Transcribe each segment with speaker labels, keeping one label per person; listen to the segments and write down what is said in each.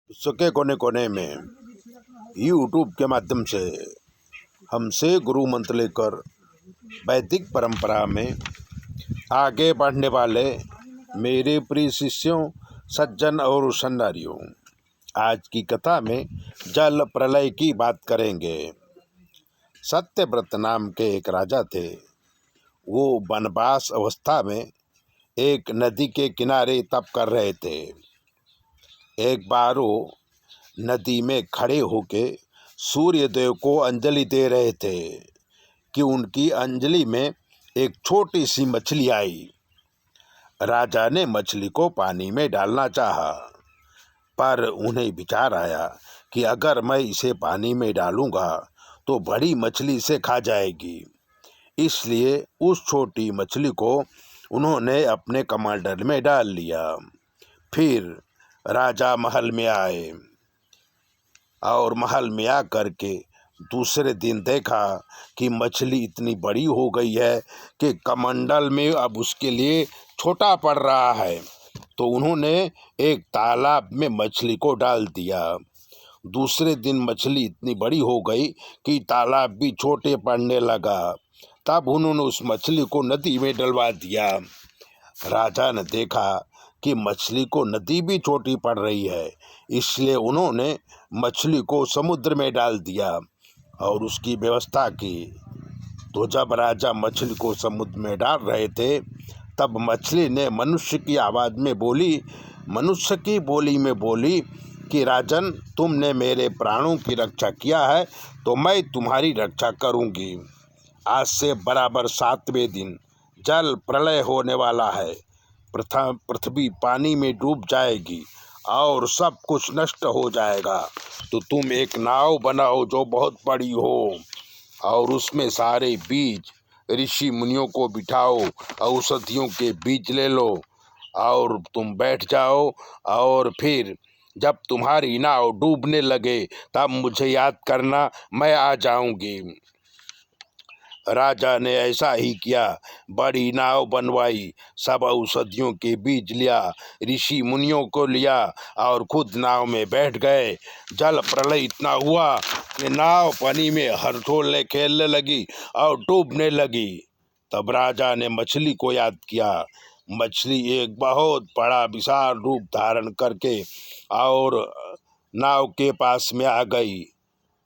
Speaker 1: विश्व के कोने कोने में यूट्यूब के माध्यम से हमसे गुरु मंत्र लेकर वैदिक परंपरा में आगे बढ़ने वाले मेरे प्रिय शिष्यों, सज्जन और सन्नारियों, आज की कथा में जल प्रलय की बात करेंगे। सत्यव्रत नाम के एक राजा थे। वो वनवास अवस्था में एक नदी के किनारे तप कर रहे थे। एक बार वो नदी में खड़े होके सूर्य देव को अंजलि दे रहे थे कि उनकी अंजलि में एक छोटी सी मछली आई। राजा ने मछली को पानी में डालना चाहा, पर उन्हें विचार आया कि अगर मैं इसे पानी में डालूंगा तो बड़ी मछली इसे खा जाएगी। इसलिए उस छोटी मछली को उन्होंने अपने कमंडल में डाल लिया। फिर राजा महल में आए और महल में आ करके दूसरे दिन देखा कि मछली इतनी बड़ी हो गई है कि कमंडल में अब उसके लिए छोटा पड़ रहा है। तो उन्होंने एक तालाब में मछली को डाल दिया। दूसरे दिन मछली इतनी बड़ी हो गई कि तालाब भी छोटे पड़ने लगा। तब उन्होंने उस मछली को नदी में डलवा दिया। राजा ने देखा कि मछली को नदी भी छोटी पड़ रही है, इसलिए उन्होंने मछली को समुद्र में डाल दिया और उसकी व्यवस्था की। तो जब राजा मछली को समुद्र में डाल रहे थे, तब मछली ने मनुष्य की आवाज़ में बोली, मनुष्य की बोली में बोली कि राजन, तुमने मेरे प्राणों की रक्षा किया है तो मैं तुम्हारी रक्षा करूंगी। आज से बराबर 7वें दिन जल प्रलय होने वाला है। पृथ्वी पानी में डूब जाएगी और सब कुछ नष्ट हो जाएगा। तो तुम एक नाव बनाओ जो बहुत बड़ी हो और उसमें सारे बीज, ऋषि मुनियों को बिठाओ, औषधियों के बीज ले लो और तुम बैठ जाओ। और फिर जब तुम्हारी नाव डूबने लगे तब मुझे याद करना, मैं आ जाऊंगी। राजा ने ऐसा ही किया। बड़ी नाव बनवाई, सब औषधियों के बीज लिया, ऋषि मुनियों को लिया और खुद नाव में बैठ गए। जल प्रलय इतना हुआ कि नाव पानी में हलचल खेलने लगी और डूबने लगी। तब राजा ने मछली को याद किया। मछली एक बहुत बड़ा विशाल रूप धारण करके और नाव के पास में आ गई।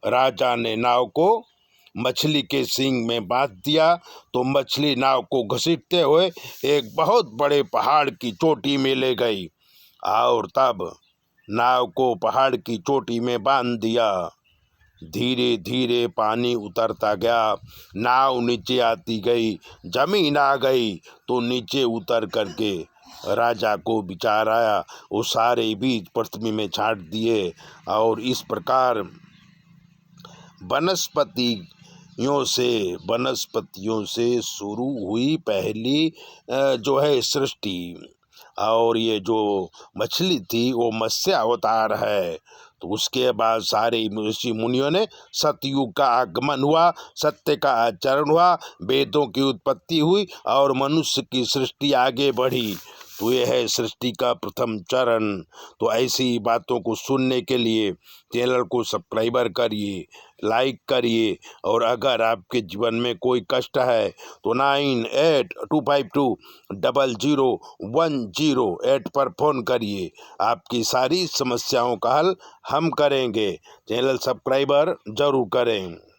Speaker 1: राजा ने नाव को मछली के सींग में बांध दिया तो मछली नाव को घसीटते हुए एक बहुत बड़े पहाड़ की चोटी में ले गई और तब नाव को पहाड़ की चोटी में बांध दिया। धीरे धीरे पानी उतरता गया, नाव नीचे आती गई, जमीन आ गई। तो नीचे उतर करके राजा को विचार आया, वो सारे बीज पृथ्वी में छांट दिए और इस प्रकार वनस्पतियों से शुरू हुई पहली जो है सृष्टि। और ये जो मछली थी वो मत्स्य अवतार है। तो उसके बाद सारे ऋषि मुनियों ने सतयुग का आगमन हुआ, सत्य का आचरण हुआ, वेदों की उत्पत्ति हुई और मनुष्य की सृष्टि आगे बढ़ी। तो यह है सृष्टि का प्रथम चरण। तो ऐसी बातों को सुनने के लिए चैनल को सब्सक्राइबर करिए, लाइक करिए। और अगर आपके जीवन में कोई कष्ट है तो 9825200108 पर फ़ोन करिए। आपकी सारी समस्याओं का हल हम करेंगे। चैनल सब्सक्राइबर जरूर करें।